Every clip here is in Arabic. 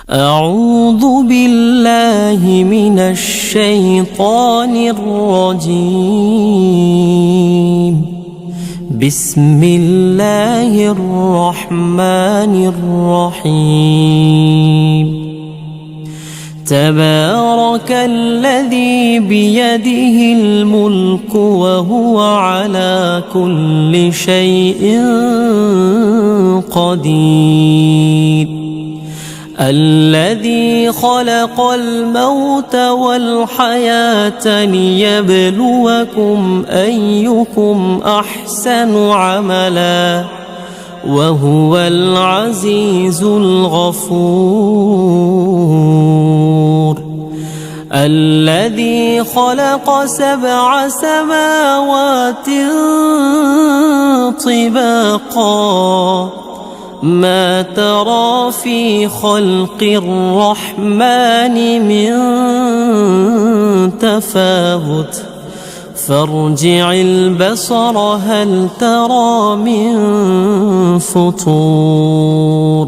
أعوذ بالله من الشيطان الرجيم. بسم الله الرحمن الرحيم. تبارك الذي بيده الملك وهو على كل شيء قدير. الذي خلق الموت والحياة ليبلوكم أيكم أحسن عملا وهو العزيز الغفور. الذي خلق 7 سماوات طباقا ما ترى في خلق الرحمن من تفاوت فارجع البصر هل ترى من فطور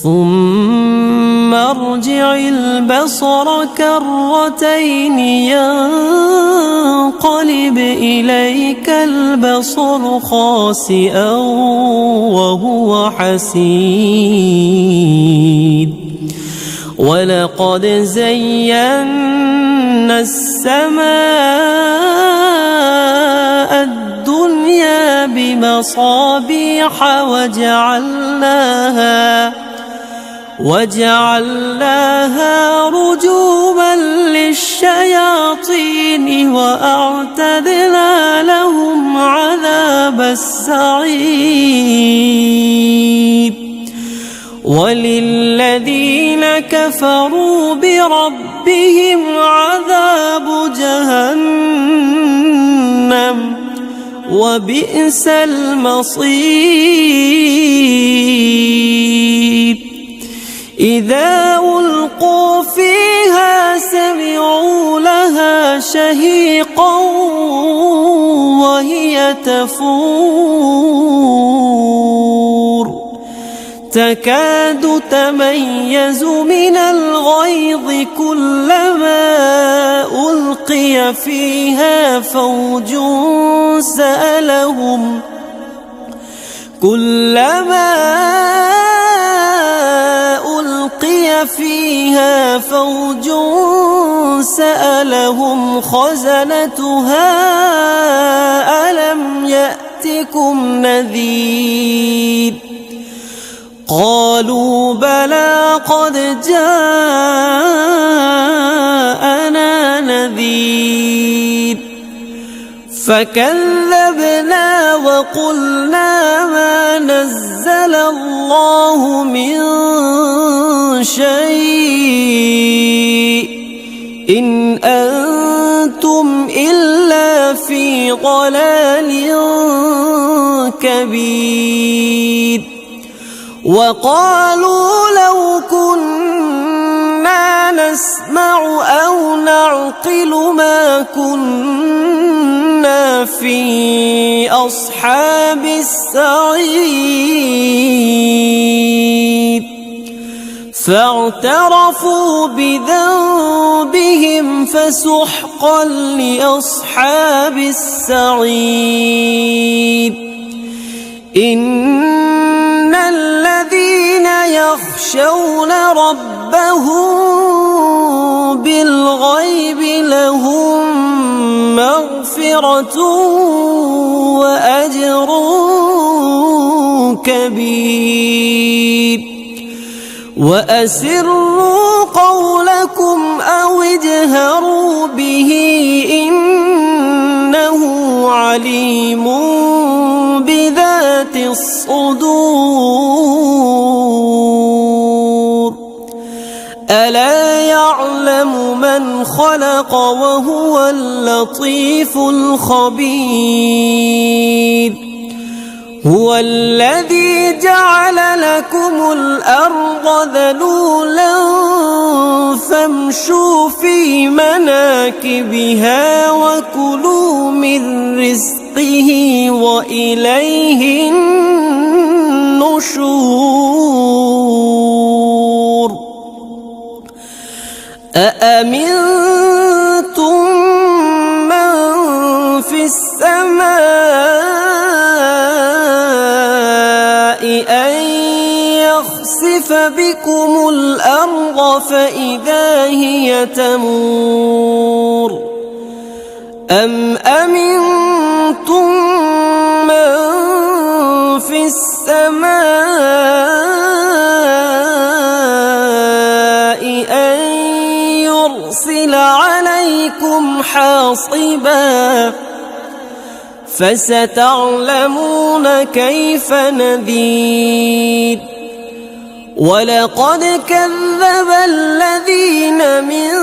ثم ارجع البصر كرتين ينقلب إليك البصر خاسئا وهو حسير. ولقد زينا السماء الدنيا بمصابيح وجعلناها رجوما للشياطين وأعتدنا لهم عذاب السعير. وللذين كفروا بربهم عذاب جهنم وبئس المصير. إذا ألقوا فيها سمعوا لها شهيقا وهي تفور تكاد تميز من الغيظ كلما ألقي فيها فوج سألهم خزنتها ألم يأتكم نذير قالوا بلى قد جاءنا نذير فكذبنا وقلنا ما نزل الله من شيء إن أنتم إلا في ضلال كبير. وقالوا لو كنا نسمع أو نعقل ما كنا في أصحاب السعير فاعترفوا بذنبهم فسحقا لأصحاب السعير. إن الذين يخشون ربهم بالغيب لهم مغفرة وأجر كبير. وأسروا قولكم أو اجهروا به إنه عليم بذات الصدور. ألا يعلم من خلق وهو اللطيف الخبير. هو الذي جعل لكم الأرض ذلولا فامشوا في مناكبها وكلوا من رزقه وإليه النشور. أأمنتم من في السماء أن يخسف بكم الأرض فإذا هي تمور أم أمنتم من في السماء أن يرسل عليكم حاصبا فستعلمون كيف نذير ولقد كذب الذين من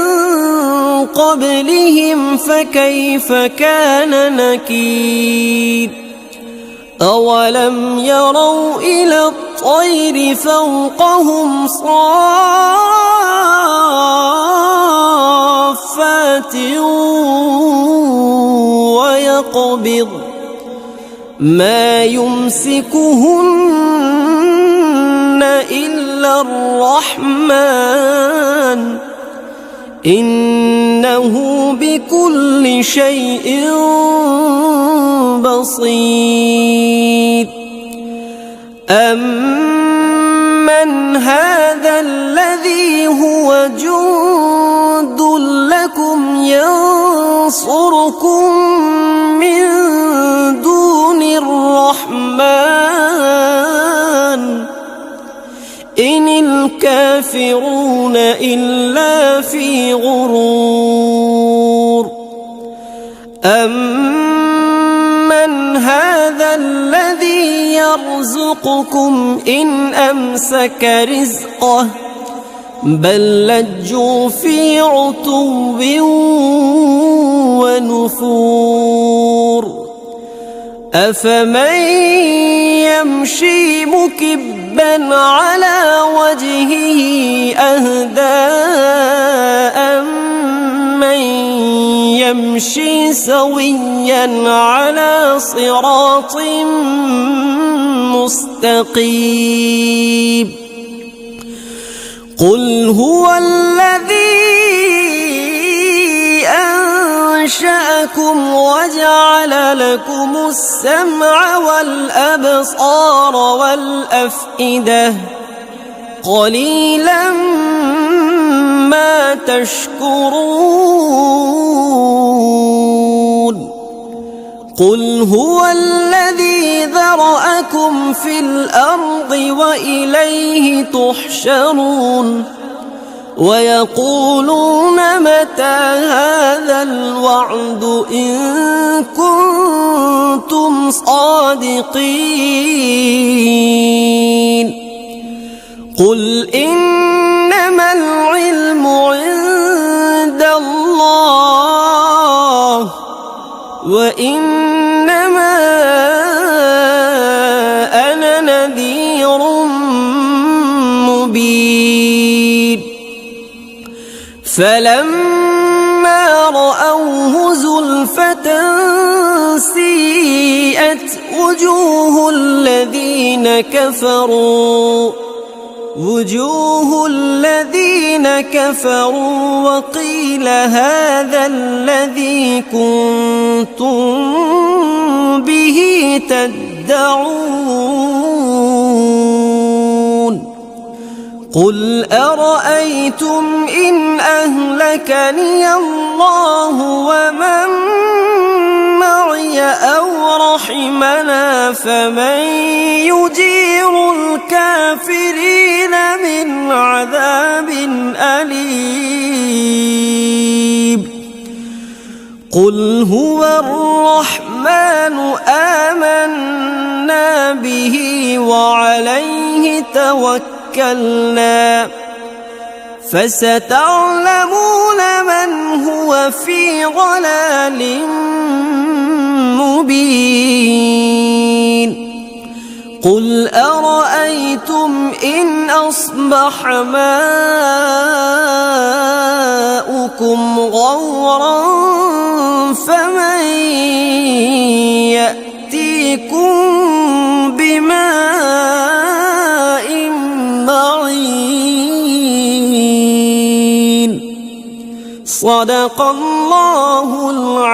قبلهم فكيف كان نكير أولم يروا إلى الطير فوقهم صافات ويقبض ما يمسكهن إلا الرحمن إنه بكل شيء بصير أمن هذا الذي هو جند لكم ينصركم من دون الرحمن إن الكافرون إلا في غرور أمن هذا الذي يرزقكم إن أمسك رزقه بل لجوا في عتو ونفور أفمن يمشي مكبا على وجهه أهدى أمن يمشي سويا على صراط مستقيم قل هو الذي أنشأكم وجعل لكم السمع والأبصار والأفئدة قليلا ما تشكرون قل هو الذي ذرأكم في الأرض وإليه تحشرون ويقولون متى هذا الوعد إن كنتم صادقين قل إنما العلم عند الله وإنما أنا نذير مبين فلما رأوه زلفة سيئت وجوه الذين كفروا وقيل هذا الذي كنتم به تدعون قل أرأيتم إن أهلكني الله ومن معي أو رحمنا فمن يجير الكافرين من عذاب أليم قل هو الرحمن آمنا به وعليه توكلنا فستعلمون من هو في ضلال مبين قل أرأيتم إن أصبح ماؤكم غورا فمن يأتيكم بماء معين صدق الله العظيم.